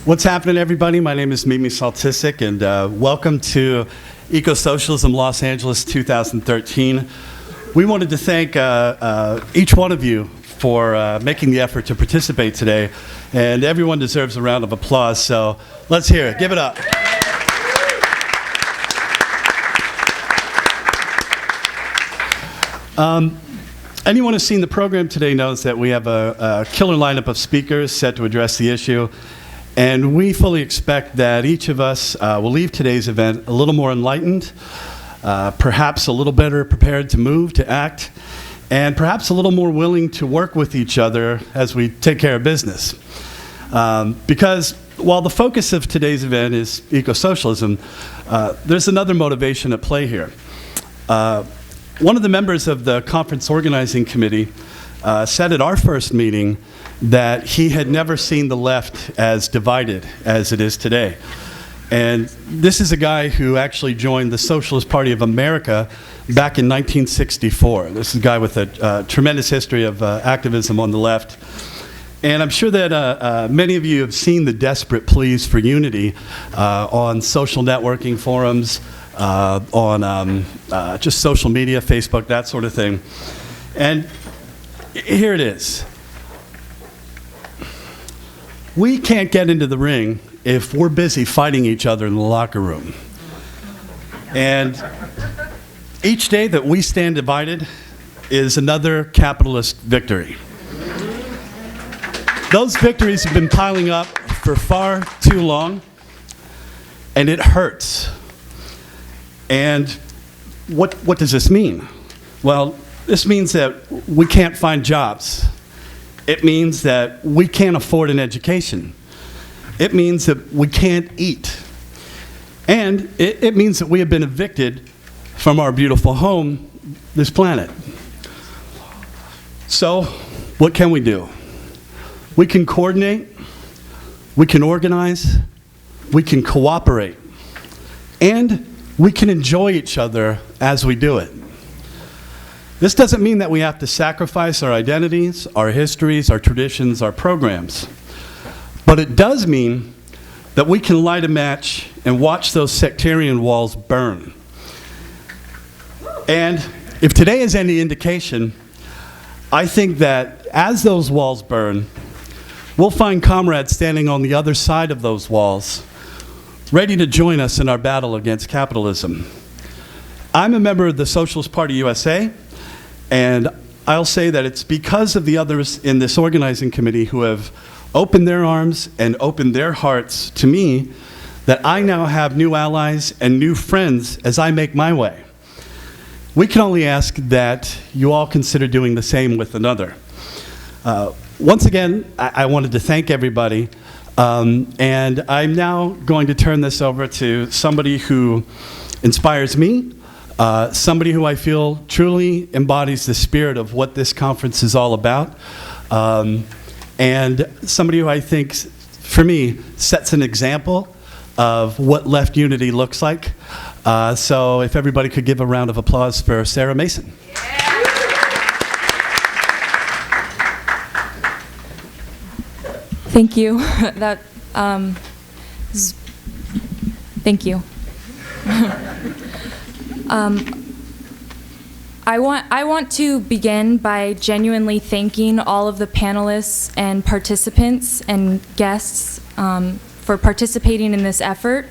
What's happening, everybody? My name is Mimi Saltisic, and welcome to EcoSocialism Los Angeles 2013. We wanted to thank each one of you for making the effort to participate today, and everyone deserves a round of applause, so let's hear it. Give it up. Anyone who's seen the program today knows that we have a killer lineup of speakers set to address the issue. And we fully expect that each of us will leave today's event a little more enlightened, perhaps a little better prepared to move, to act, and perhaps a little more willing to work with each other as we take care of business. Because while the focus of today's event is eco-socialism, there's another motivation at play here. One of the members of the conference organizing committee said at our first meeting that he had never seen the left as divided as it is today. And this is a guy who actually joined the Socialist Party of America back in 1964. This is a guy with a tremendous history of activism on the left. And I'm sure that many of you have seen the desperate pleas for unity on social networking forums, on just social media, Facebook, that sort of thing. And here it is. We can't get into the ring if we're busy fighting each other in the locker room. And each day that we stand divided is another capitalist victory. Those victories have been piling up for far too long, and it hurts. And what does this mean? Well, this means that we can't find jobs. It means that we can't afford an education. It means that we can't eat. And it means that we have been evicted from our beautiful home, this planet. So, what can we do? We can coordinate, we can organize, we can cooperate, and we can enjoy each other as we do it. This doesn't mean that we have to sacrifice our identities, our histories, our traditions, our programs. But it does mean that we can light a match and watch those sectarian walls burn. And if today is any indication, I think that as those walls burn, we'll find comrades standing on the other side of those walls, ready to join us in our battle against capitalism. I'm a member of the Socialist Party USA, and I'll say that it's because of the others in this organizing committee who have opened their arms and opened their hearts to me that I now have new allies and new friends as I make my way. We can only ask that you all consider doing the same with another. Once again, I wanted to thank everybody, and I'm now going to turn this over to somebody who inspires me, somebody who I feel truly embodies the spirit of what this conference is all about, and somebody who I think, for me, sets an example of what left unity looks like. So if everybody could give a round of applause for Sarah Mason. Thank you. Thank you. I want to begin by genuinely thanking all of the panelists and participants and guests for participating in this effort.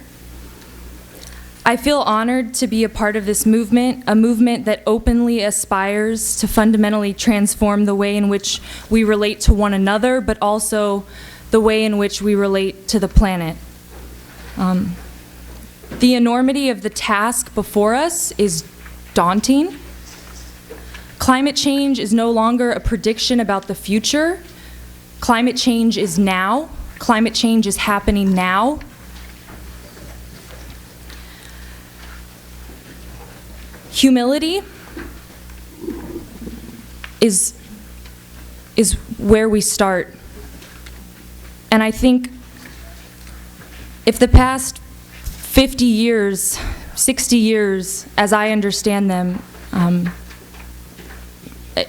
I feel honored to be a part of this movement, a movement that openly aspires to fundamentally transform the way in which we relate to one another, but also the way in which we relate to the planet. The enormity of the task before us is daunting. Climate change is no longer a prediction about the future. Climate change is now. Climate change is happening now. Humility is where we start. And I think if the past 50 years, 60 years, as I understand them,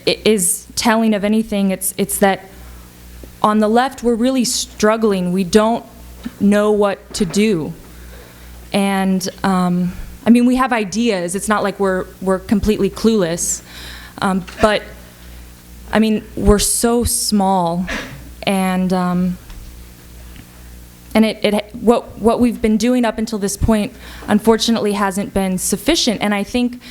is telling of anything, it's that on the left we're really struggling. We don't know what to do. And I mean, we have ideas. It's not like we're completely clueless. But I mean, we're so small, and what we've been doing up until this point, unfortunately, hasn't been sufficient. And I think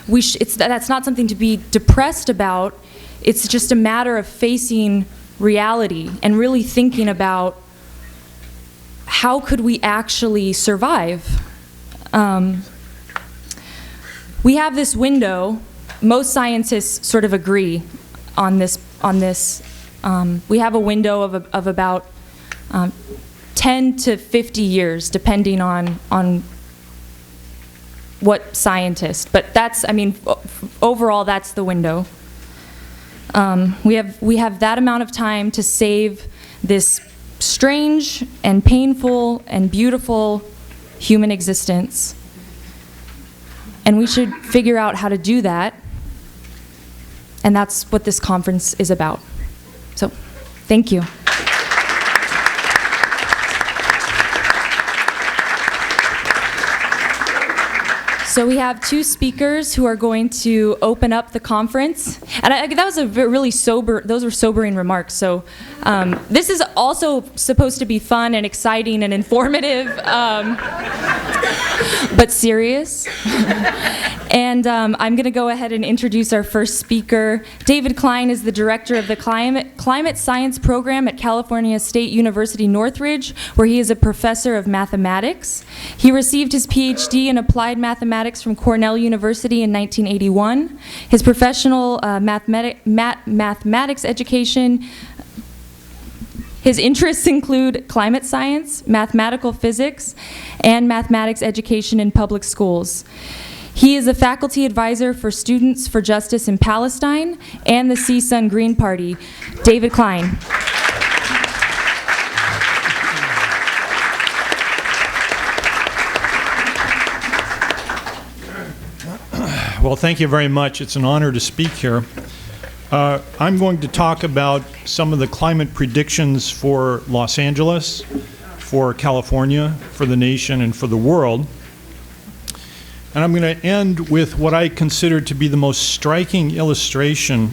that's not something to be depressed about. It's just a matter of facing reality and really thinking about how could we actually survive. We have this window. Most scientists sort of agree on this. We have a window of about 10 to 50 years, depending on what scientist. But that's, I mean, overall, that's the window. We have that amount of time to save this strange and painful and beautiful human existence. And we should figure out how to do that. And that's what this conference is about. So, thank you. So we have two speakers who are going to open up the conference. And that was those were sobering remarks. So this is also supposed to be fun and exciting and informative, but serious. And I'm going to go ahead and introduce our first speaker. David Klein is the director of the Climate Science Program at California State University, Northridge, where he is a professor of mathematics. He received his Ph.D. in applied mathematics from Cornell University in 1981. His professional mathematics education. His interests include climate science, mathematical physics, and mathematics education in public schools. He is a faculty advisor for Students for Justice in Palestine and the CSUN Green Party. David Klein. Well, thank you very much. It's an honor to speak here. I'm going to talk about some of the climate predictions for Los Angeles, for California, for the nation, and for the world. And I'm going to end with what I consider to be the most striking illustration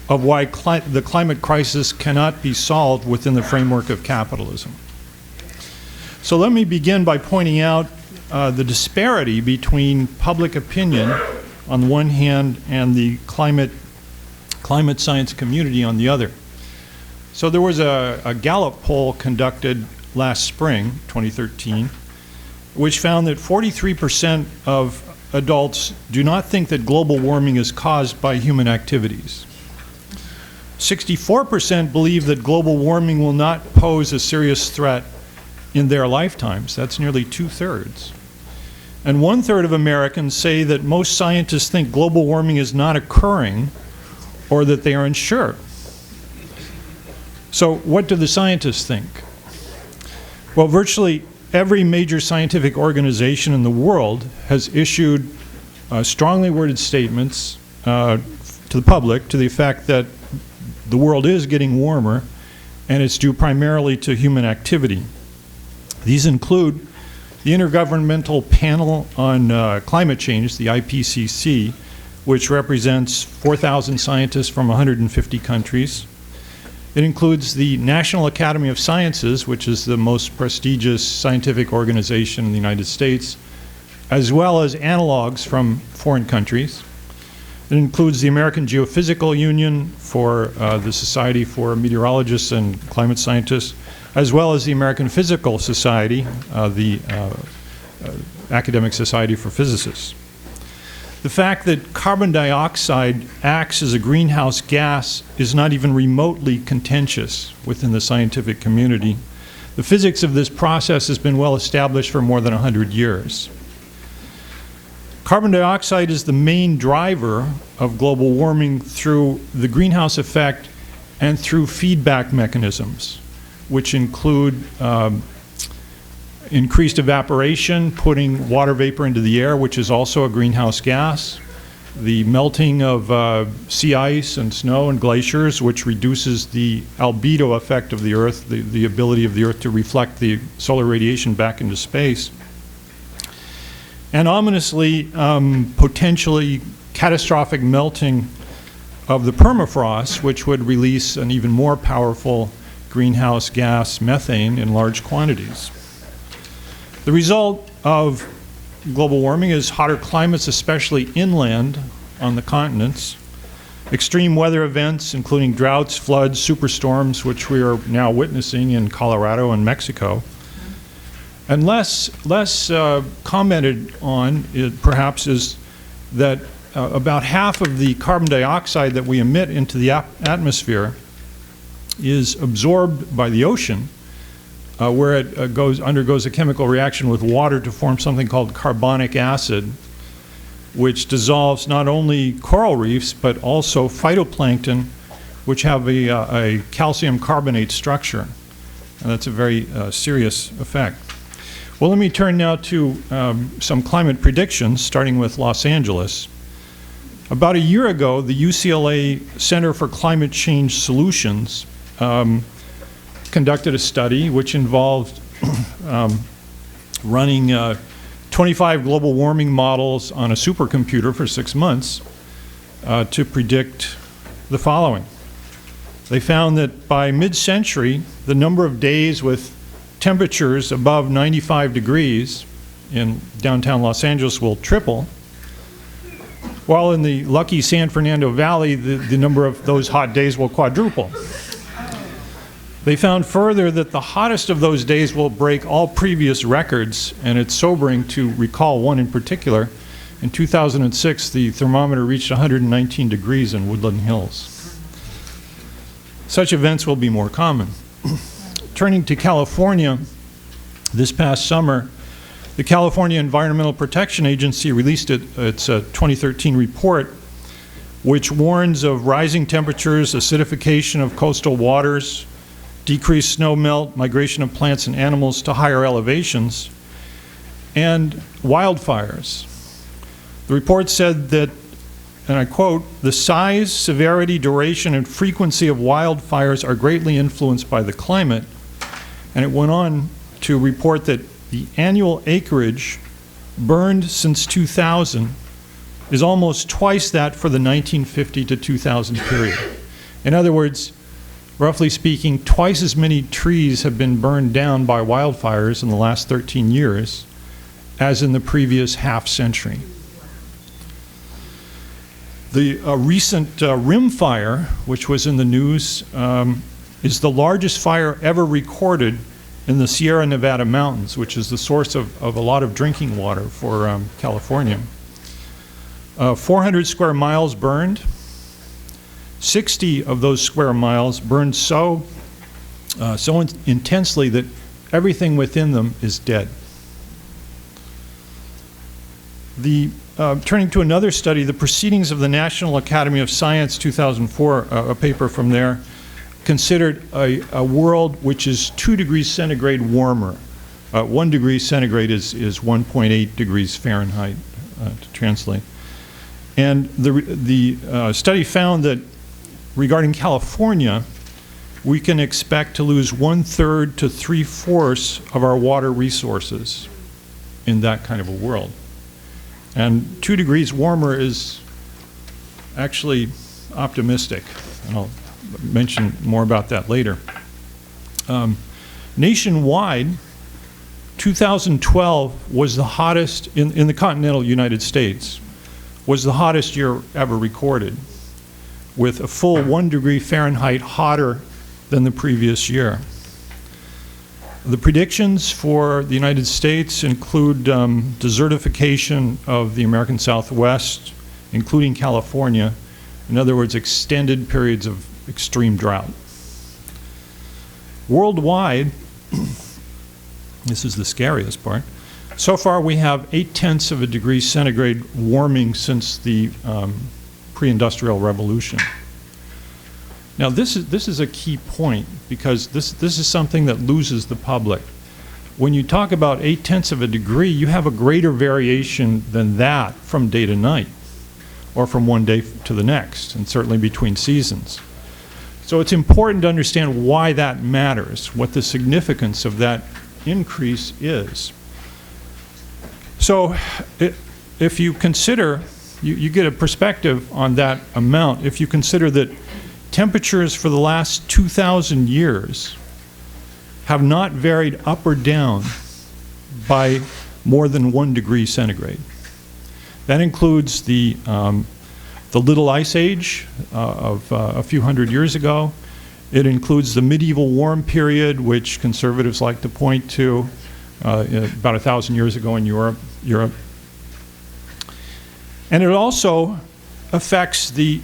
of why the climate crisis cannot be solved within the framework of capitalism. So let me begin by pointing out the disparity between public opinion on the one hand and the climate science community on the other. So there was a Gallup poll conducted last spring, 2013, which found that 43% of adults do not think that global warming is caused by human activities. 64% believe that global warming will not pose a serious threat in their lifetimes. That's nearly 2/3. And 1/3 of Americans say that most scientists think global warming is not occurring or that they are unsure. So what do the scientists think? Well, virtually every major scientific organization in the world has issued strongly worded statements to the public to the effect that the world is getting warmer and it's due primarily to human activity. These include the Intergovernmental Panel on Climate Change, the IPCC, which represents 4,000 scientists from 150 countries. It includes the National Academy of Sciences, which is the most prestigious scientific organization in the United States, as well as analogs from foreign countries. It includes the American Geophysical Union for the Society for Meteorologists and Climate Scientists, as well as the American Physical Society, the Academic Society for Physicists. The fact that carbon dioxide acts as a greenhouse gas is not even remotely contentious within the scientific community. The physics of this process has been well established for more than 100 years. Carbon dioxide is the main driver of global warming through the greenhouse effect and through feedback mechanisms, which include increased evaporation, putting water vapor into the air, which is also a greenhouse gas, the melting of sea ice and snow and glaciers, which reduces the albedo effect of the Earth, the ability of the Earth to reflect the solar radiation back into space. And ominously, potentially catastrophic melting of the permafrost, which would release an even more powerful greenhouse gas, methane, in large quantities. The result of global warming is hotter climates, especially inland on the continents, extreme weather events, including droughts, floods, superstorms, which we are now witnessing in Colorado and Mexico. And less commented on, perhaps, is that about half of the carbon dioxide that we emit into the atmosphere is absorbed by the ocean, where it undergoes a chemical reaction with water to form something called carbonic acid, which dissolves not only coral reefs, but also phytoplankton, which have a calcium carbonate structure. And that's a very serious effect. Well, let me turn now to some climate predictions, starting with Los Angeles. About a year ago, the UCLA Center for Climate Change Solutions conducted a study which involved running 25 global warming models on a supercomputer for 6 months to predict the following. They found that by mid-century, the number of days with temperatures above 95 degrees in downtown Los Angeles will triple, while in the lucky San Fernando Valley, the number of those hot days will quadruple. They found further that the hottest of those days will break all previous records, and it's sobering to recall one in particular. In 2006, the thermometer reached 119 degrees in Woodland Hills. Such events will be more common. Turning to California, this past summer, the California Environmental Protection Agency released its 2013 report, which warns of rising temperatures, acidification of coastal waters, decreased snow melt, migration of plants and animals to higher elevations, and wildfires. The report said that, and I quote, "The size, severity, duration, and frequency of wildfires are greatly influenced by the climate." And it went on to report that the annual acreage burned since 2000 is almost twice that for the 1950 to 2000 period. In other words, roughly speaking, twice as many trees have been burned down by wildfires in the last 13 years as in the previous half century. The recent Rim fire, which was in the news, is the largest fire ever recorded in the Sierra Nevada mountains, which is the source of a lot of drinking water for California. 400 square miles burned. 60 of those square miles burned so intensely that everything within them is dead. Turning to another study, the Proceedings of the National Academy of Science 2004, a paper from there, considered a world which is 2 degrees centigrade warmer. 1 degree centigrade is 1.8 degrees Fahrenheit, to translate. And the study found that regarding California, we can expect to lose 1/3 to 3/4 of our water resources in that kind of a world. And 2 degrees warmer is actually optimistic. And I'll mention more about that later. Nationwide, 2012 was the hottest, in the continental United States, was the hottest year ever recorded, with a full 1 degree Fahrenheit hotter than the previous year. The predictions for the United States include desertification of the American Southwest, including California. In other words, extended periods of extreme drought. Worldwide, this is the scariest part, so far we have 0.8 of a degree centigrade warming since the pre-industrial revolution. Now this is a key point, because this is something that loses the public. When you talk about 0.8 of a degree, you have a greater variation than that from day to night. or from one day to the next, and certainly between seasons. So it's important to understand why that matters, what the significance of that increase is. So if you consider, you get a perspective on that amount, if you consider that temperatures for the last 2,000 years have not varied up or down by more than 1 degree centigrade. That includes the Little Ice Age of a few hundred years ago. It includes the medieval warm period, which conservatives like to point to about 1,000 years ago in Europe. And it also affects the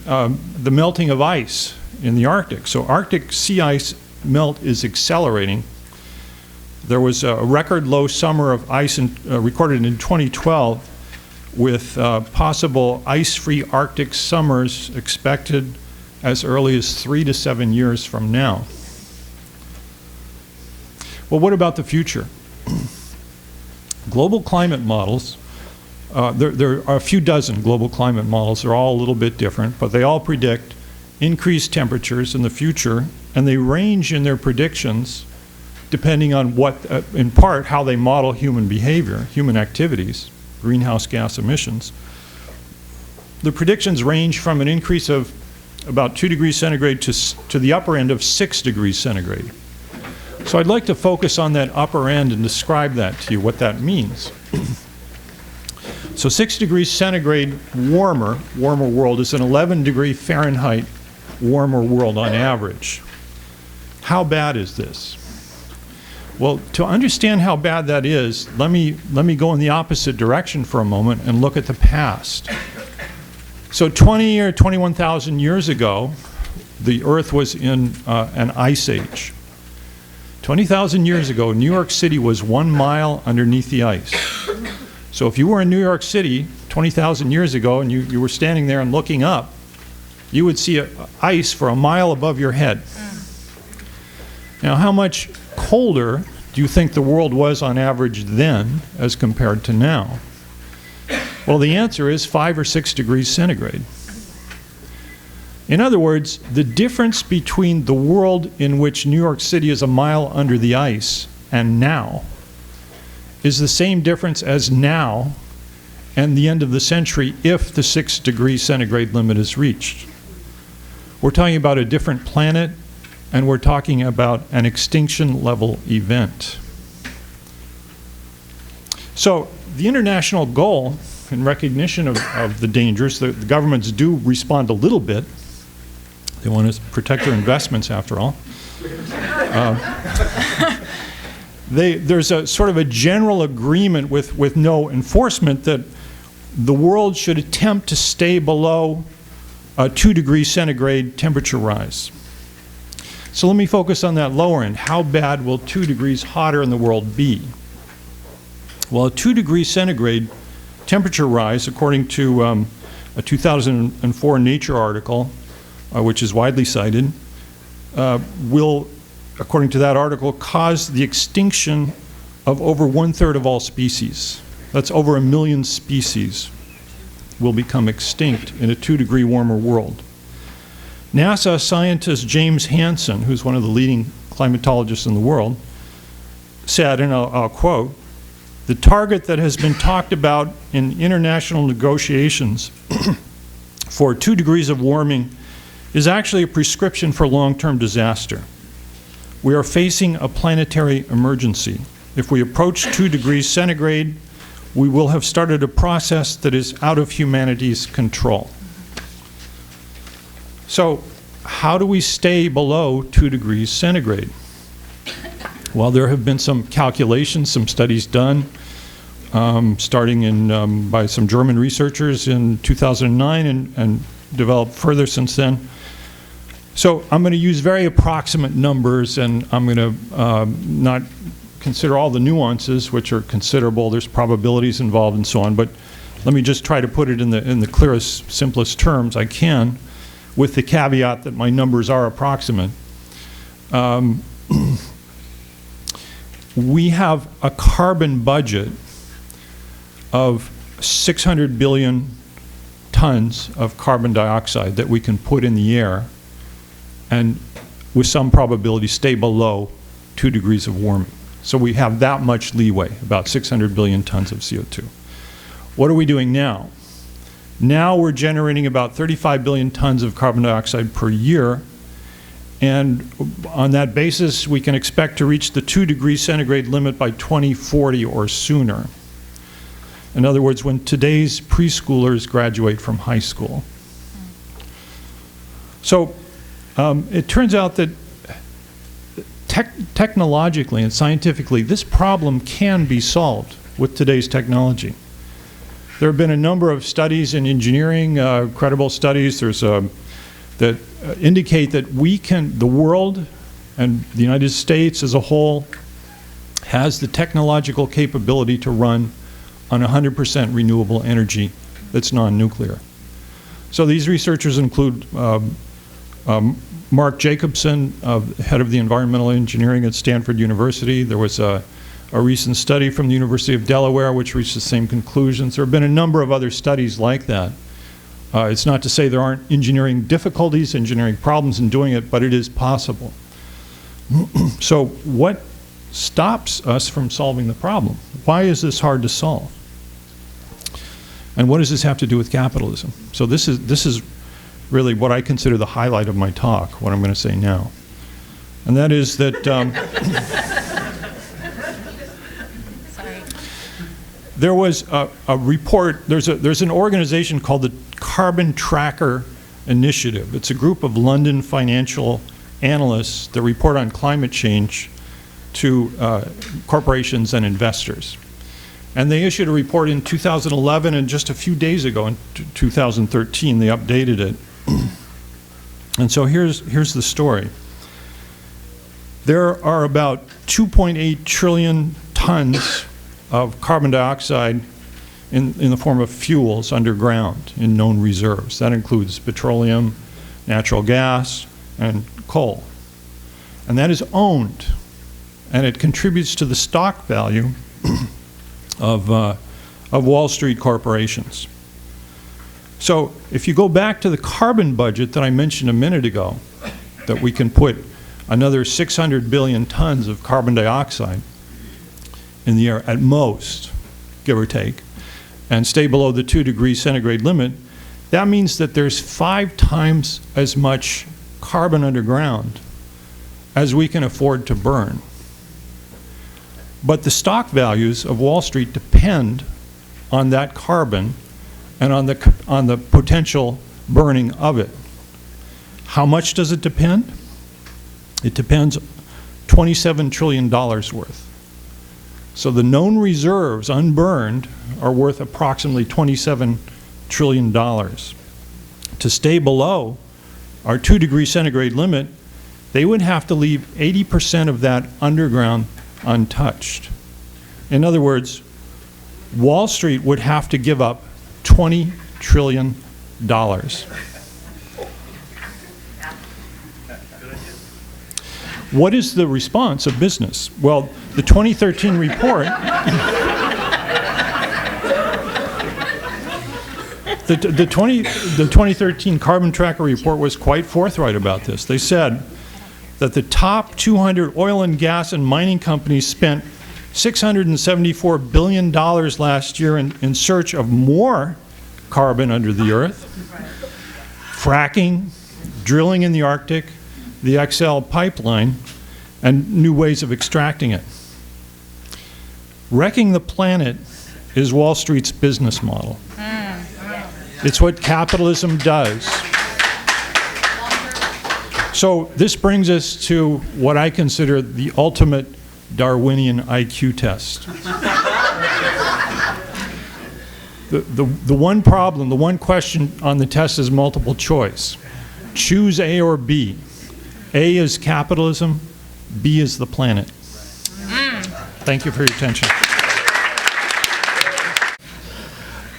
melting of ice in the Arctic. So Arctic sea ice melt is accelerating. There was a record low summer of ice recorded in 2012 with possible ice-free Arctic summers expected as early as 3 to 7 years from now. Well, what about the future? Global climate models, there are a few dozen global climate models. They're all a little bit different, but they all predict increased temperatures in the future, and they range in their predictions depending on what, in part, how they model human behavior, human activities, greenhouse gas emissions. The predictions range from an increase of about 2 degrees centigrade to the upper end of 6 degrees centigrade. So I'd like to focus on that upper end and describe that to you, what that means. So 6 degrees centigrade warmer world is an 11 degree Fahrenheit warmer world on average. How bad is this? Well, to understand how bad that is, let me go in the opposite direction for a moment and look at the past. So 20 or 21,000 years ago, the Earth was in an ice age. 20,000 years ago, New York City was 1 mile underneath the ice. So if you were in New York City 20,000 years ago and you were standing there and looking up, you would see ice for 1 mile above your head. Now, how much colder do you think the world was on average then as compared to now? Well, the answer is 5 or 6 degrees centigrade. In other words, the difference between the world in which New York City is 1 mile under the ice and now is the same difference as now and the end of the century if the 6 degrees centigrade limit is reached. We're talking about a different planet, and we're talking about an extinction level event. So the international goal, in recognition of the dangers, the governments do respond a little bit. They want to protect their investments, after all. There's a sort of a general agreement with no enforcement that the world should attempt to stay below a 2 degrees centigrade temperature rise. So let me focus on that lower end. How bad will 2 degrees hotter in the world be? Well, a 2 degrees centigrade temperature rise, according to a 2004 Nature article, which is widely cited, will, according to that article, cause the extinction of over 1/3 of all species. That's over 1 million species will become extinct in a 2 degree warmer world. NASA scientist James Hansen, who's one of the leading climatologists in the world, said, and I'll quote, "The target that has been talked about in international negotiations for 2 degrees of warming is actually a prescription for long-term disaster. We are facing a planetary emergency. If we approach 2 degrees centigrade, we will have started a process that is out of humanity's control." So how do we stay below 2 degrees centigrade? Well, there have been some calculations, some studies done, starting in, by some German researchers in 2009 and developed further since then. So I'm going to use very approximate numbers, and I'm going to not consider all the nuances, which are considerable. There's probabilities involved and so on, but let me just try to put it in the clearest, simplest terms I can, with the caveat that my numbers are approximate. We have a carbon budget of 600 billion tons of carbon dioxide that we can put in the air and with some probability stay below 2 degrees of warming. So we have that much leeway, about 600 billion tons of CO2. What are we doing now? Now we're generating about 35 billion tons of carbon dioxide per year, and on that basis we can expect to reach the 2 degrees centigrade limit by 2040 or sooner. In other words, when today's preschoolers graduate from high school. So it turns out that technologically and scientifically, this problem can be solved with today's technology. There have been a number of studies in engineering, credible studies, that indicate that the world and the United States as a whole has the technological capability to run on 100% renewable energy that's non-nuclear. So these researchers include Mark Jacobson, head of the environmental engineering at Stanford University. There was a recent study from the University of Delaware which reached the same conclusions. There have been a number of other studies like that. It's not to say there aren't engineering difficulties, engineering problems in doing it, but it is possible. So what stops us from solving the problem? Why is this hard to solve? And what does this have to do with capitalism? So this is really what I consider the highlight of my talk, what I'm going to say now. And that is that there was a report, there's an organization called the Carbon Tracker Initiative. It's a group of London financial analysts that report on climate change to corporations and investors. And they issued a report in 2011, and just a few days ago in 2013 they updated it. And so here's the story. There are about 2.8 trillion tons of carbon dioxide in the form of fuels underground in known reserves. That includes petroleum, natural gas, and coal. And that is owned, and it contributes to the stock value of Wall Street corporations. So if you go back to the carbon budget that I mentioned a minute ago, that we can put another 600 billion tons of carbon dioxide in the air at most, give or take, and stay below the 2 degrees centigrade limit, that means that there's 5 times as much carbon underground as we can afford to burn. But the stock values of Wall Street depend on that carbon and on the potential burning of it. How much does it depend? It depends $27 trillion worth. So the known reserves, unburned, are worth approximately $27 trillion. To stay below our 2 degree centigrade limit, they would have to leave 80% of that underground untouched. In other words, Wall Street would have to give up $20 trillion. What is the response of business? Well, the 2013 report the 2013 Carbon Tracker report was quite forthright about this. They said that the top 200 oil and gas and mining companies spent $674 billion last year in search of more carbon under the earth, fracking, drilling in the Arctic, the XL pipeline, and new ways of extracting it. Wrecking the planet is Wall Street's business model. It's what capitalism does. So this brings us to what I consider the ultimate Darwinian IQ test. The one problem, the one question on the test is multiple choice. Choose A or B. A is capitalism, B is the planet. Thank you for your attention.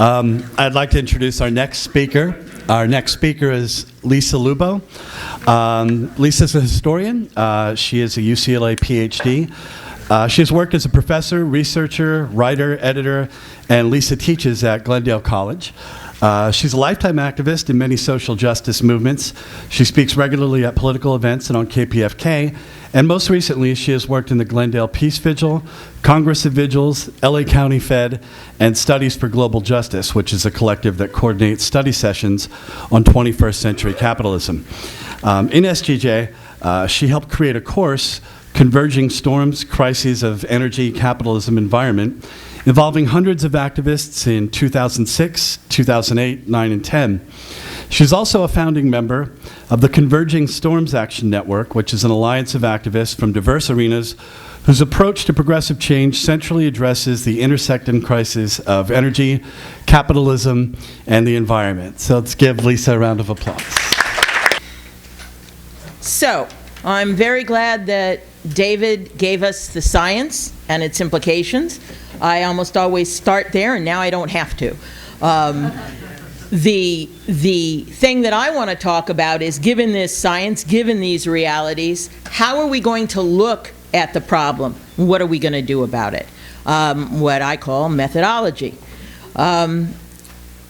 I'd like to introduce our next speaker. Our next speaker is Lisa Lubow. Lisa's a historian. She is a UCLA Ph.D. She has worked as a professor, researcher, writer, editor, and Lisa teaches at Glendale College. She's a lifetime activist in many social justice movements. She speaks regularly at political events and on KPFK, and most recently she has worked in the Glendale Peace Vigil, Congress of Vigils, LA County Fed, and Studies for Global Justice, which is a collective that coordinates study sessions on 21st century capitalism. In SGJ, she helped create a course, Converging Storms, Crises of Energy, Capitalism, Environment, involving hundreds of activists in 2006, 2008, 9, and 10. She's also a founding member of the Converging Storms Action Network, which is an alliance of activists from diverse arenas whose approach to progressive change centrally addresses the intersecting crises of energy, capitalism, and the environment. So let's give Lisa a round of applause. So, I'm very glad that David gave us the science and its implications. I almost always start there, and now I don't have to. The thing that I want to talk about is, given this science, given these realities, how are we going to look at the problem? What are we going to do about it? What I call methodology. How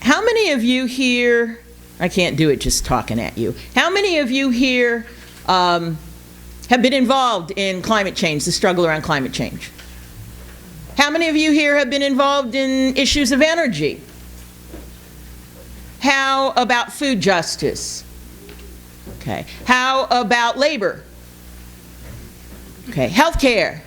many of you here, I can't do it just talking at you, how many of you here have been involved in climate change, the struggle around climate change? How many of you here have been involved in issues of energy? How about food justice? Okay. How about labor? Okay. Healthcare.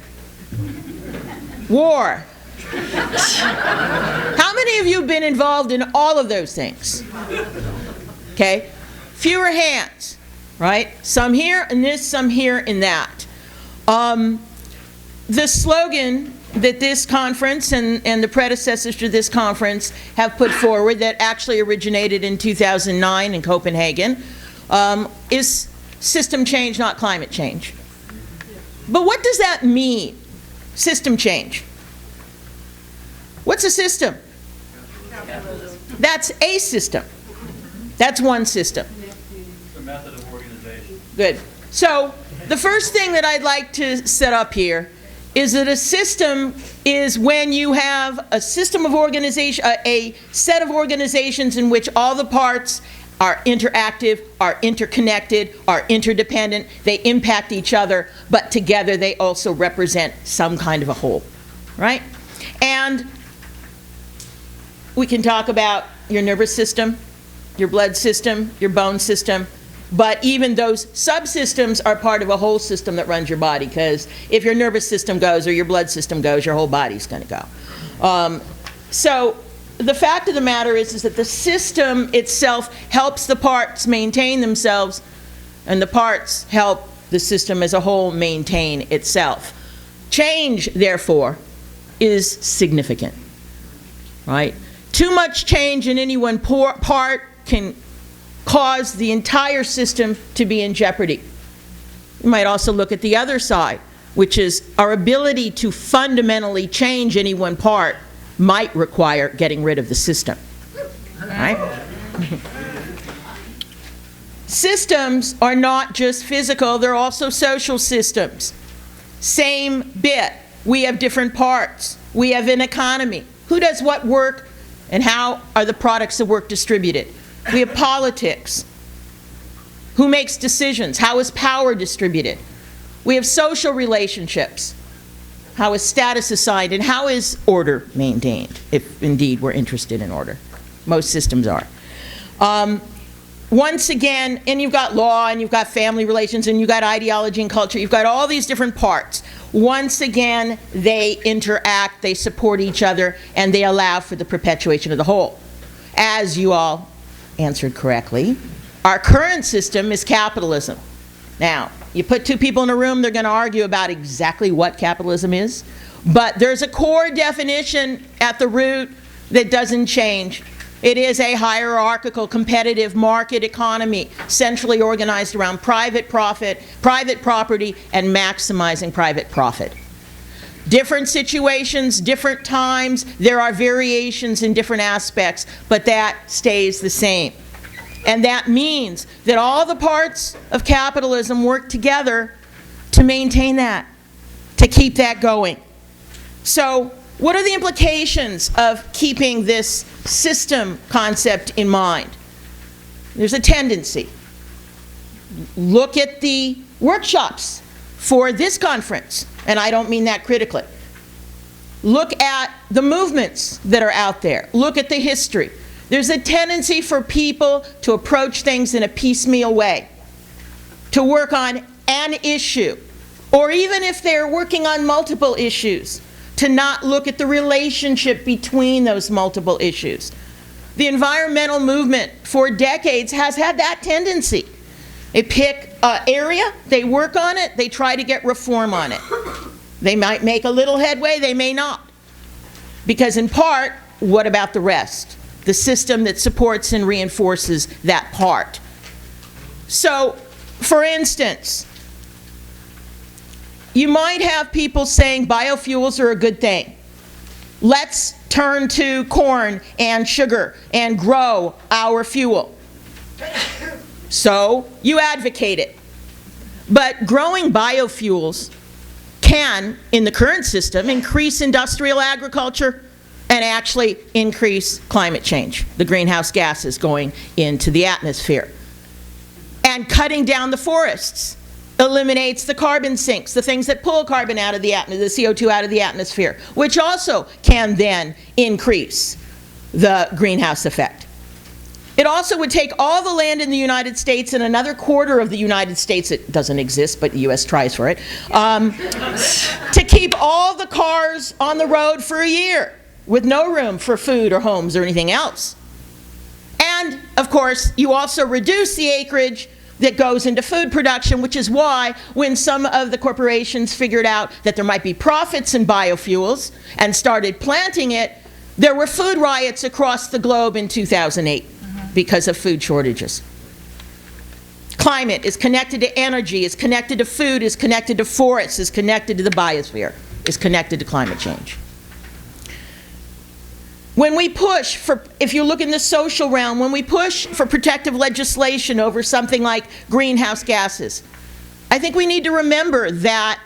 War. How many of you have been involved in all of those things? Okay. Fewer hands, right? Some here in this, some here in that. The slogan that this conference and the predecessors to this conference have put forward, that actually originated in 2009 in Copenhagen, is system change, not climate change. But what does that mean, system change? What's a system? That's a system. That's one system. It's a method of organization. Good. So the first thing that I'd like to set up here is that a system is when you have a system of organization, a set of organizations in which all the parts are interactive, are interconnected, are interdependent, they impact each other, but together they also represent some kind of a whole, right? And we can talk about your nervous system, your blood system, your bone system, but even those subsystems are part of a whole system that runs your body, because if your nervous system goes or your blood system goes, your whole body's going to go. So the fact of the matter is that the system itself helps the parts maintain themselves, and the parts help the system as a whole maintain itself. Change, therefore, is significant, right? Too much change in any one part can cause the entire system to be in jeopardy. You might also look at the other side, which is our ability to fundamentally change any one part might require getting rid of the system. Right? Systems are not just physical, they're also social systems. Same bit. We have different parts. We have an economy. Who does what work, and how are the products of work distributed? We have politics. Who makes decisions? How is power distributed? We have social relationships. How is status assigned, and how is order maintained, if indeed we're interested in order? Most systems are. Once again, and you've got law, and you've got family relations, and you've got ideology and culture. You've got all these different parts. Once again, they interact, they support each other, and they allow for the perpetuation of the whole. As you all answered correctly, our current system is capitalism. Now, you put two people in a room, they're going to argue about exactly what capitalism is, but there's a core definition at the root that doesn't change. It is a hierarchical, competitive market economy, centrally organized around private profit, private property, and maximizing private profit. Different situations, different times, there are variations in different aspects, but that stays the same. And that means that all the parts of capitalism work together to maintain that, to keep that going. So what are the implications of keeping this system concept in mind? There's a tendency. Look at the workshops for this conference, and I don't mean that critically. Look at the movements that are out there. Look at the history. There's a tendency for people to approach things in a piecemeal way, to work on an issue, or even if they're working on multiple issues, to not look at the relationship between those multiple issues. The environmental movement for decades has had that tendency. They pick an area, they work on it, they try to get reform on it. They might make a little headway, they may not. Because in part, what about the rest? The system that supports and reinforces that part. So, for instance, you might have people saying biofuels are a good thing. Let's turn to corn and sugar and grow our fuel. So you advocate it. But growing biofuels can, in the current system, increase industrial agriculture and actually increase climate change, the greenhouse gases going into the atmosphere. And cutting down the forests eliminates the carbon sinks, the things that pull carbon out of the atmosphere, the CO2 out of the atmosphere, which also can then increase the greenhouse effect. It also would take all the land in the United States and another quarter of the United States, it doesn't exist, but the US tries for it, to keep all the cars on the road for a year with no room for food or homes or anything else. And, of course, you also reduce the acreage that goes into food production, which is why when some of the corporations figured out that there might be profits in biofuels and started planting it, there were food riots across the globe in 2008 because of food shortages. Climate is connected to energy, is connected to food, is connected to forests, is connected to the biosphere, is connected to climate change. When we push for, if you look in the social realm, when we push for protective legislation over something like greenhouse gases, I think we need to remember that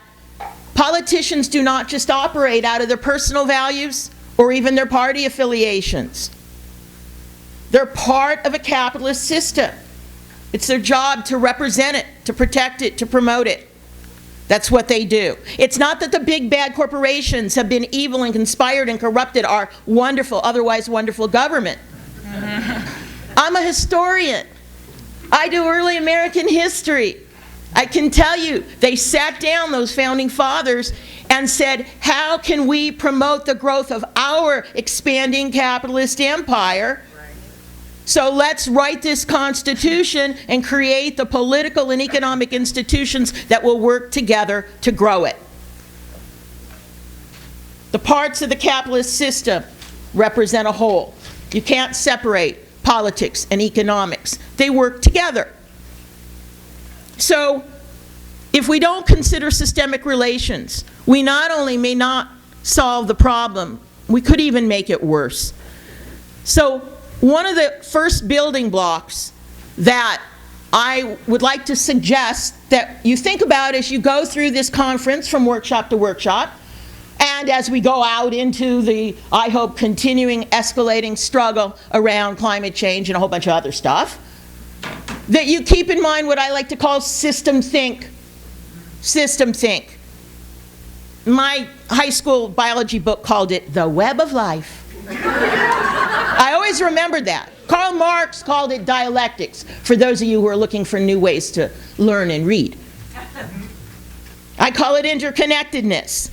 politicians do not just operate out of their personal values or even their party affiliations. They're part of a capitalist system. It's their job to represent it, to protect it, to promote it. That's what they do. It's not that the big bad corporations have been evil and conspired and corrupted our wonderful, otherwise wonderful government. I'm a historian. I do early American history. I can tell you, they sat down, those founding fathers, and said, how can we promote the growth of our expanding capitalist empire? So let's write this Constitution and create the political and economic institutions that will work together to grow it. The parts of the capitalist system represent a whole. You can't separate politics and economics. They work together. So if we don't consider systemic relations, we not only may not solve the problem, we could even make it worse. So one of the first building blocks that I would like to suggest that you think about as you go through this conference from workshop to workshop, and as we go out into the, I hope, continuing escalating struggle around climate change and a whole bunch of other stuff, that you keep in mind what I like to call system think. System think. My high school biology book called it the web of life. I always remembered that. Karl Marx called it dialectics, for those of you who are looking for new ways to learn and read. I call it interconnectedness.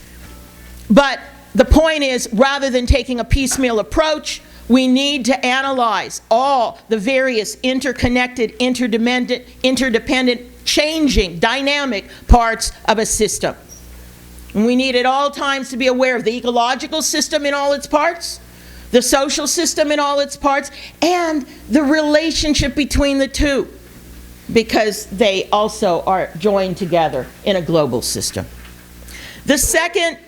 But the point is, rather than taking a piecemeal approach, we need to analyze all the various interconnected, interdependent, changing, dynamic parts of a system. And we need at all times to be aware of the ecological system in all its parts, the social system in all its parts, and the relationship between the two, because they also are joined together in a global system. The second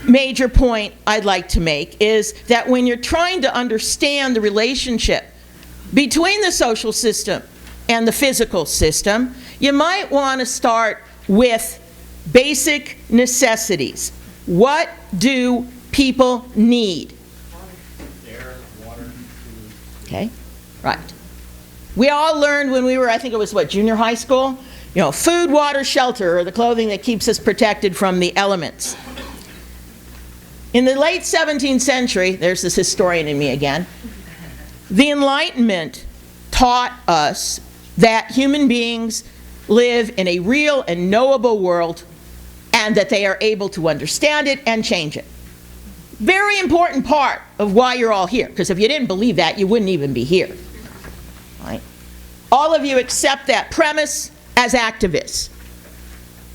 major point I'd like to make is that when you're trying to understand the relationship between the social system and the physical system, you might want to start with basic necessities. What do people need? Air, water, food. Okay, right. We all learned when we were, I think it was what, junior high school? You know, food, water, shelter are the clothing that keeps us protected from the elements. In the late 17th century, there's this historian in me again, the Enlightenment taught us that human beings live in a real and knowable world and that they are able to understand it and change it. Very important part of why you're all here, because if you didn't believe that, you wouldn't even be here. Right? All of you accept that premise as activists.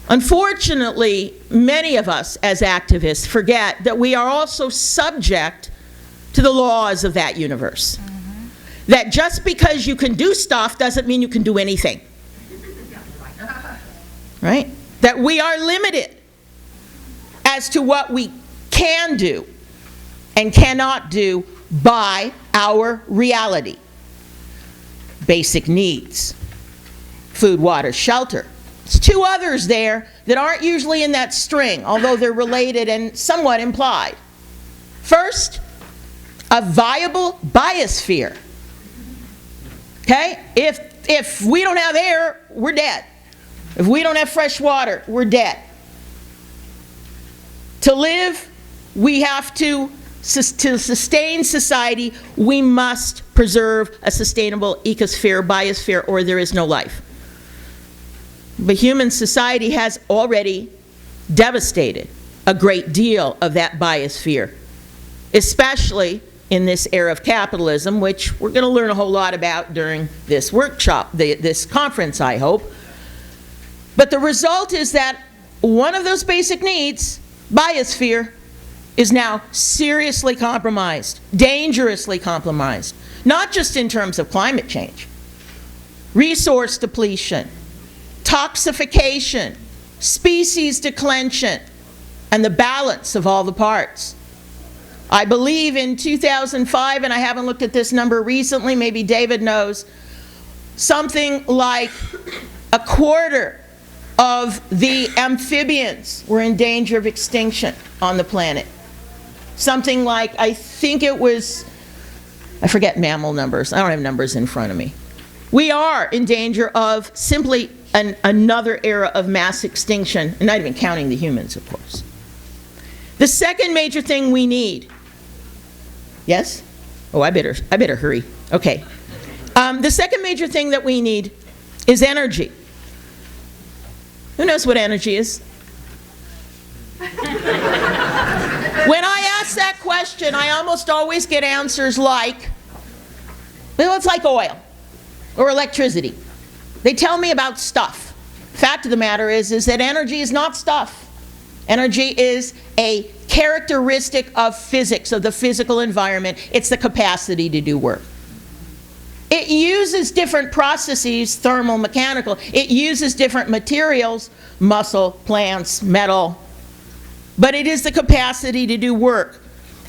Unfortunately, many of us as activists forget that we are also subject to the laws of that universe. That just because you can do stuff doesn't mean you can do anything. Right? That we are limited as to what we can do and cannot do by our reality. Basic needs. Food, water, shelter. There's two others there that aren't usually in that string, although they're related and somewhat implied. First, a viable biosphere. Okay? If we don't have air, we're dead. If we don't have fresh water, we're dead. To live, we have to sustain society, we must preserve a sustainable ecosphere, biosphere, or there is no life. But human society has already devastated a great deal of that biosphere, especially in this era of capitalism, which we're going to learn a whole lot about during this workshop, this conference, I hope. But the result is that one of those basic needs, biosphere, is now seriously compromised, dangerously compromised, not just in terms of climate change, resource depletion, toxification, species declension, and the balance of all the parts. I believe in 2005, and I haven't looked at this number recently, maybe David knows, something like a quarter of the amphibians were in danger of extinction on the planet. Something like, I think it was, I forget mammal numbers, I don't have numbers in front of me. We are in danger of simply another era of mass extinction, and not even counting the humans, of course. The second major thing we need, yes? Oh, I better hurry. Okay. The second major thing that we need is energy. Who knows what energy is? When I ask that question, I almost always get answers like, well, it's like oil or electricity. They tell me about stuff. Fact of the matter is that energy is not stuff. Energy is a characteristic of physics, of the physical environment. It's the capacity to do work. It uses different processes, thermal, mechanical. It uses different materials, muscle, plants, metal. But it is the capacity to do work.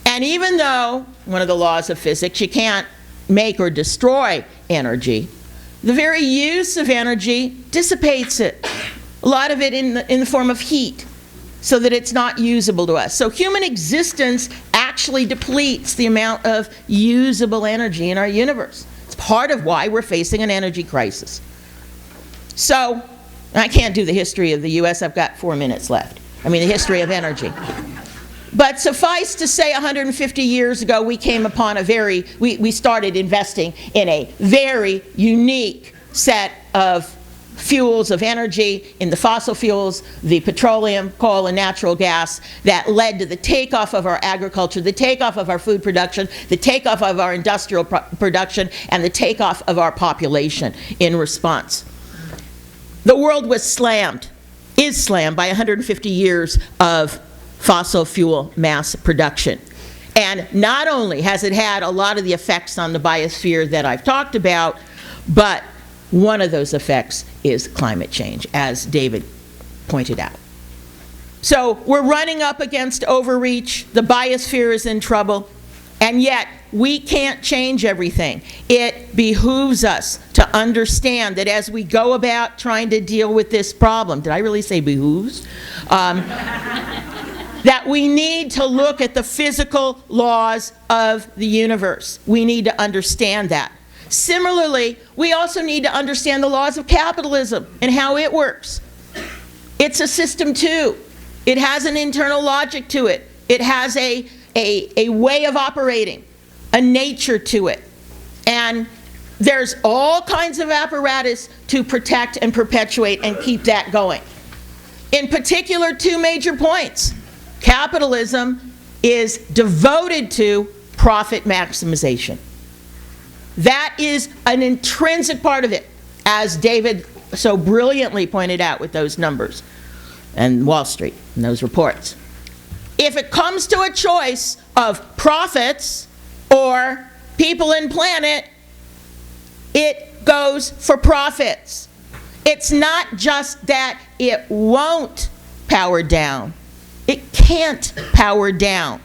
And even though, one of the laws of physics, you can't make or destroy energy, the very use of energy dissipates it. A lot of it in the form of heat, so that it's not usable to us. So human existence actually depletes the amount of usable energy in our universe. It's part of why we're facing an energy crisis. So, I can't do the history of the US, I've got 4 minutes left. I mean, the history of energy. But suffice to say, 150 years ago, we came upon we started investing in a very unique set of fuels of energy, in the fossil fuels, the petroleum, coal, and natural gas, that led to the takeoff of our agriculture, the takeoff of our food production, the takeoff of our industrial production, and the takeoff of our population in response. The world was slammed, is slammed by 150 years of fossil fuel mass production. And not only has it had a lot of the effects on the biosphere that I've talked about, but one of those effects is climate change, as David pointed out. So we're running up against overreach, the biosphere is in trouble, and yet we can't change everything. It behooves us to understand that as we go about trying to deal with this problem, did I really say behooves? That that we need to look at the physical laws of the universe. We need to understand that. Similarly, we also need to understand the laws of capitalism and how it works. It's a system too. It has an internal logic to it. It has a way of operating, a nature to it. And there's all kinds of apparatus to protect and perpetuate and keep that going. In particular, two major points. Capitalism is devoted to profit maximization. That is an intrinsic part of it, as David so brilliantly pointed out with those numbers and Wall Street and those reports. If it comes to a choice of profits or people and planet, it goes for profits. It's not just that it won't power down. It can't power down.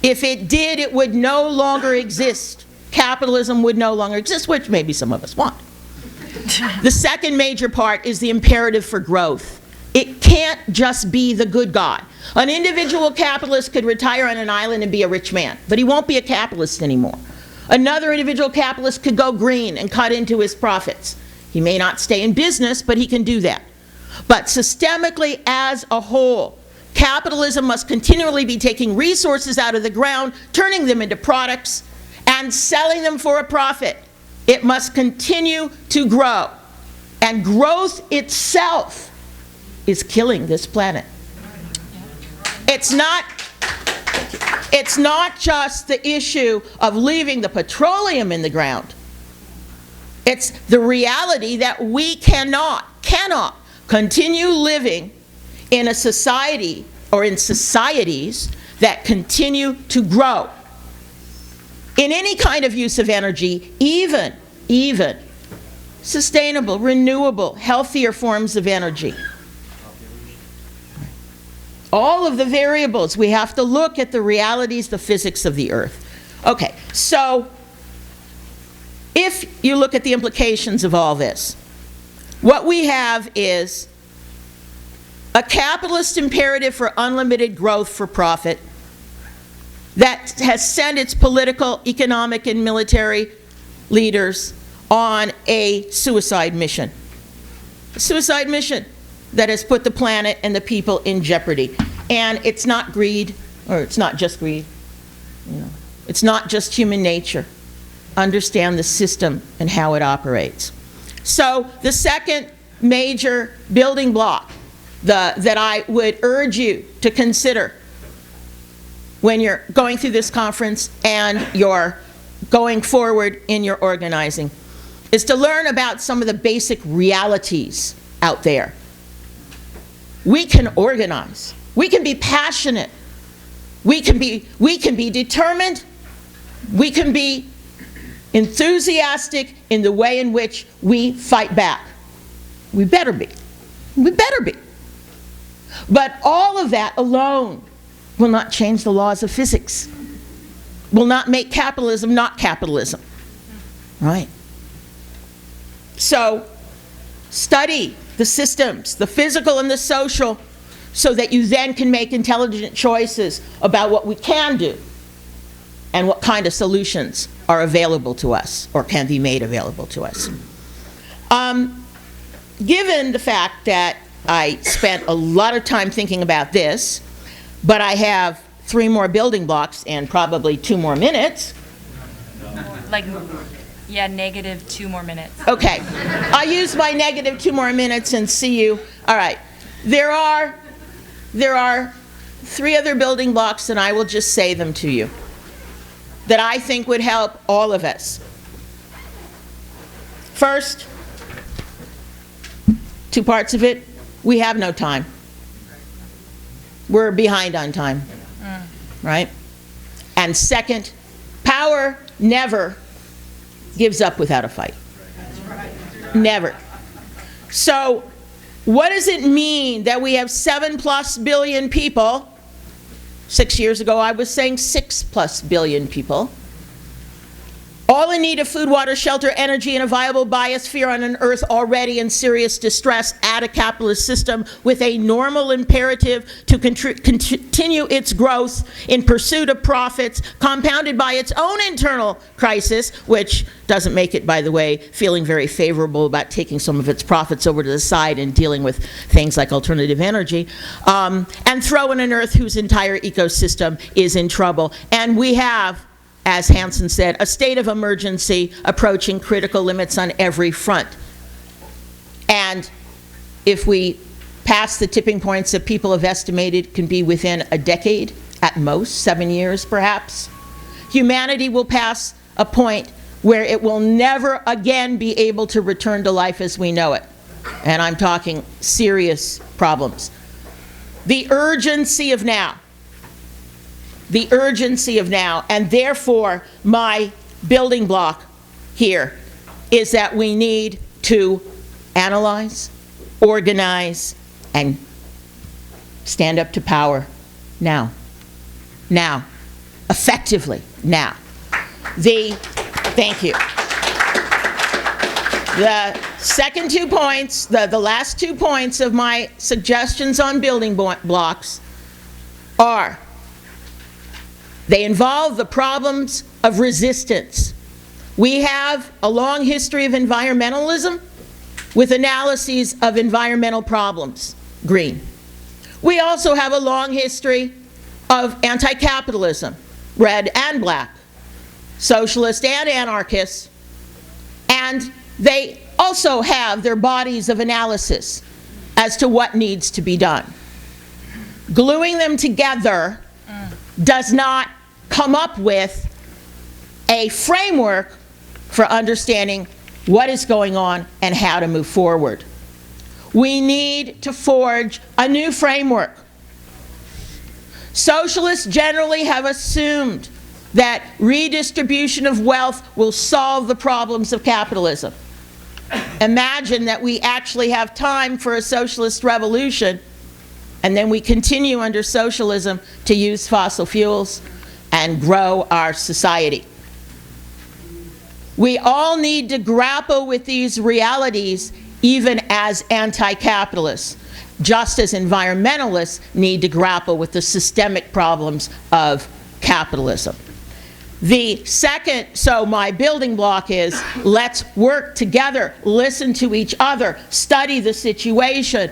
If it did, it would no longer exist. Capitalism would no longer exist, which maybe some of us want. The second major part is the imperative for growth. It can't just be the good God. An individual capitalist could retire on an island and be a rich man, but he won't be a capitalist anymore. Another individual capitalist could go green and cut into his profits. He may not stay in business, but he can do that. But systemically as a whole, capitalism must continually be taking resources out of the ground, turning them into products, and selling them for a profit. It must continue to grow. And growth itself is killing this planet. It's not just the issue of leaving the petroleum in the ground. It's the reality that we cannot continue living in a society or in societies that continue to grow in any kind of use of energy, even sustainable, renewable, healthier forms of energy. All of the variables, we have to look at the realities, the physics of the earth. Okay, so if you look at the implications of all this, what we have is a capitalist imperative for unlimited growth for profit that has sent its political, economic, and military leaders on a suicide mission. A suicide mission that has put the planet and the people in jeopardy. And it's not greed, or it's not just greed. It's not just human nature. Understand the system and how it operates. So the second major building block that I would urge you to consider when you're going through this conference and you're going forward in your organizing is to learn about some of the basic realities out there. We can organize. We can be passionate. We can be determined. We can be enthusiastic in the way in which we fight back. We better be. We better be. But all of that alone will not change the laws of physics, will not make capitalism not capitalism, right? So study the systems, the physical and the social, so that you then can make intelligent choices about what we can do and what kind of solutions are available to us or can be made available to us. Given the fact that I spent a lot of time thinking about this, but I have 3 more building blocks and probably 2 more minutes. Negative 2 more minutes. Okay, I'll use my negative 2 more minutes and see you. All right, there are 3 other building blocks, and I will just say them to you, that I think would help all of us. First, 2 parts of it, we have no time. We're behind on time, right? And second, power never gives up without a fight. Never. So what does it mean that we have 7+ billion people? 6 years ago I was saying 6+ billion people. all in need of food, water, shelter, energy, and a viable biosphere on an earth already in serious distress, add a capitalist system with a normal imperative to continue its growth in pursuit of profits, compounded by its own internal crisis, which doesn't make it, by the way, feeling very favorable about taking some of its profits over to the side and dealing with things like alternative energy, and throw in an earth whose entire ecosystem is in trouble. And we have, as Hansen said, a state of emergency approaching critical limits on every front. And if we pass the tipping points that people have estimated can be within a decade, at most, 7 years perhaps, humanity will pass a point where it will never again be able to return to life as we know it. And I'm talking serious problems. The urgency of now, and therefore my building block here is that we need to analyze, organize, and stand up to power now. Now. Effectively now. Thank you. The second 2 points, the last 2 points of my suggestions on building blocks are, they involve the problems of resistance. We have a long history of environmentalism with analyses of environmental problems, green. We also have a long history of anti-capitalism, red and black, socialist and anarchists, and they also have their bodies of analysis as to what needs to be done. Gluing them together does not come up with a framework for understanding what is going on and how to move forward. We need to forge a new framework. Socialists generally have assumed that redistribution of wealth will solve the problems of capitalism. Imagine that we actually have time for a socialist revolution, and then we continue under socialism to use fossil fuels and grow our society. We all need to grapple with these realities even as anti-capitalists, just as environmentalists need to grapple with the systemic problems of capitalism. The second, so my building block is, let's work together, listen to each other, study the situation,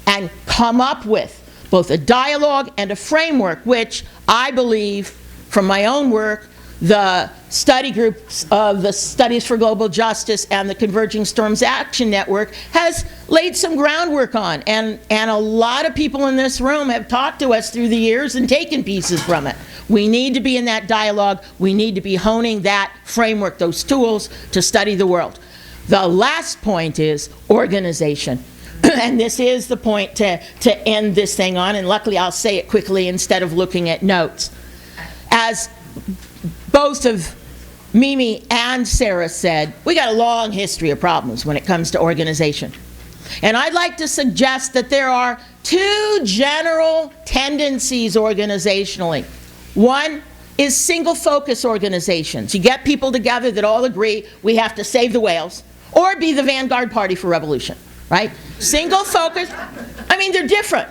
and come up with both a dialogue and a framework, which I believe, from my own work, the study groups of the Studies for Global Justice and the Converging Storms Action Network has laid some groundwork on. And a lot of people in this room have talked to us through the years and taken pieces from it. We need to be in that dialogue. We need to be honing that framework, those tools, to study the world. The last point is organization. And this is the point to end this thing on, and luckily I'll say it quickly instead of looking at notes. As both of Mimi and Sarah said, we got a long history of problems when it comes to organization. And I'd like to suggest that there are two general tendencies organizationally. One is single focus organizations. You get people together that all agree we have to save the whales or be the vanguard party for revolution, right? Single focus, I mean, they're different.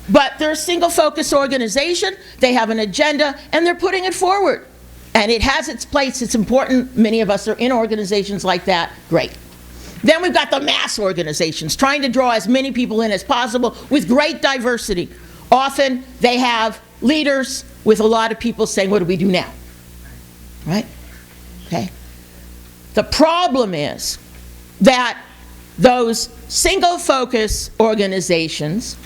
But they're a single focus organization, they have an agenda, and they're putting it forward. And it has its place, it's important. Many of us are in organizations like that, great. Then we've got the mass organizations, trying to draw as many people in as possible with great diversity. Often they have leaders with a lot of people saying, what do we do now? Right? Okay. The problem is that those single focus organizations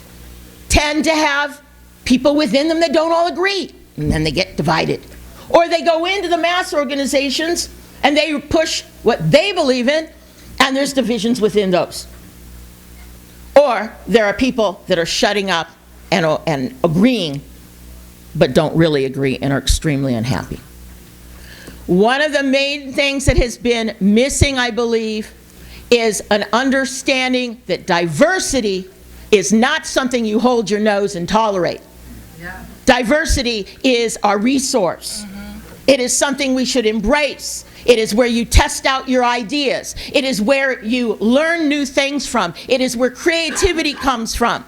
tend to have people within them that don't all agree, and then they get divided. Or they go into the mass organizations and they push what they believe in, and there's divisions within those. Or there are people that are shutting up and agreeing, but don't really agree and are extremely unhappy. One of the main things that has been missing, I believe, is an understanding that diversity is not something you hold your nose and tolerate. Yeah. Diversity is our resource. It is something we should embrace. It is where you test out your ideas. It is where you learn new things from. It is where creativity comes from.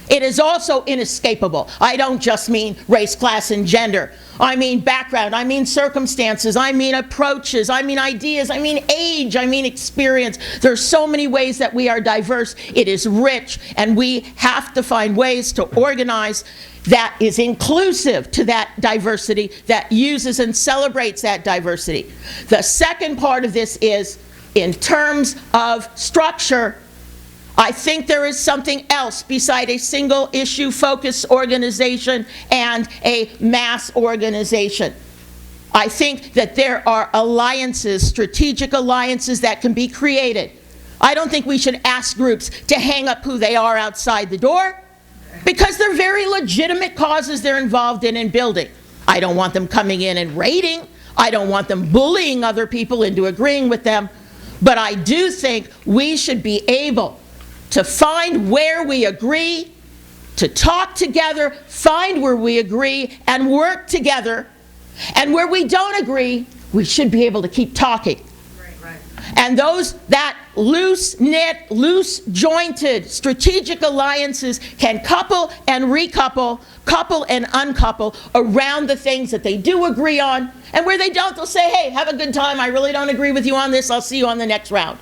It is also inescapable. I don't just mean race, class, and gender. I mean background. I mean circumstances. I mean approaches. I mean ideas. I mean age. I mean experience. There are so many ways that we are diverse. It is rich, and we have to find ways to organize that is inclusive to that diversity, that uses and celebrates that diversity. The second part of this is, in terms of structure, I think there is something else beside a single issue focused organization and a mass organization. I think that there are alliances, strategic alliances that can be created. I don't think we should ask groups to hang up who they are outside the door, because they're very legitimate causes they're involved in building. I don't want them coming in and raiding. I don't want them bullying other people into agreeing with them. But I do think we should be able to find where we agree, to talk together, find where we agree, and work together. And where we don't agree, we should be able to keep talking. And that loose-knit, loose-jointed strategic alliances can couple and recouple, couple and uncouple around the things that they do agree on. And where they don't, they'll say, hey, have a good time. I really don't agree with you on this. I'll see you on the next round.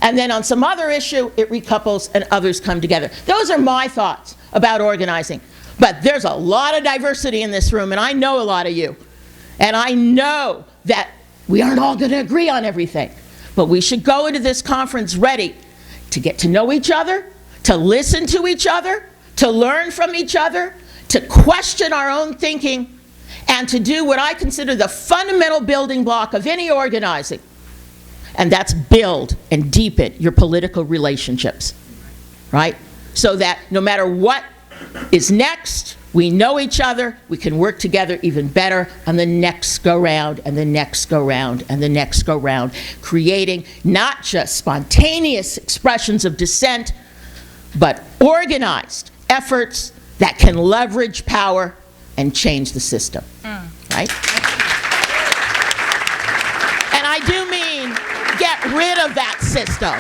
And then on some other issue, it recouples and others come together. Those are my thoughts about organizing. But there's a lot of diversity in this room, and I know a lot of you. And I know that we aren't all going to agree on everything. But we should go into this conference ready to get to know each other, to listen to each other, to learn from each other, to question our own thinking, and to do what I consider the fundamental building block of any organizing. And that's build and deepen your political relationships, right? So that no matter what is next, we know each other, we can work together even better on the next go-round, and the next go-round, and the next go-round, creating not just spontaneous expressions of dissent, but organized efforts that can leverage power and change the system, right? And I do mean get rid of that system.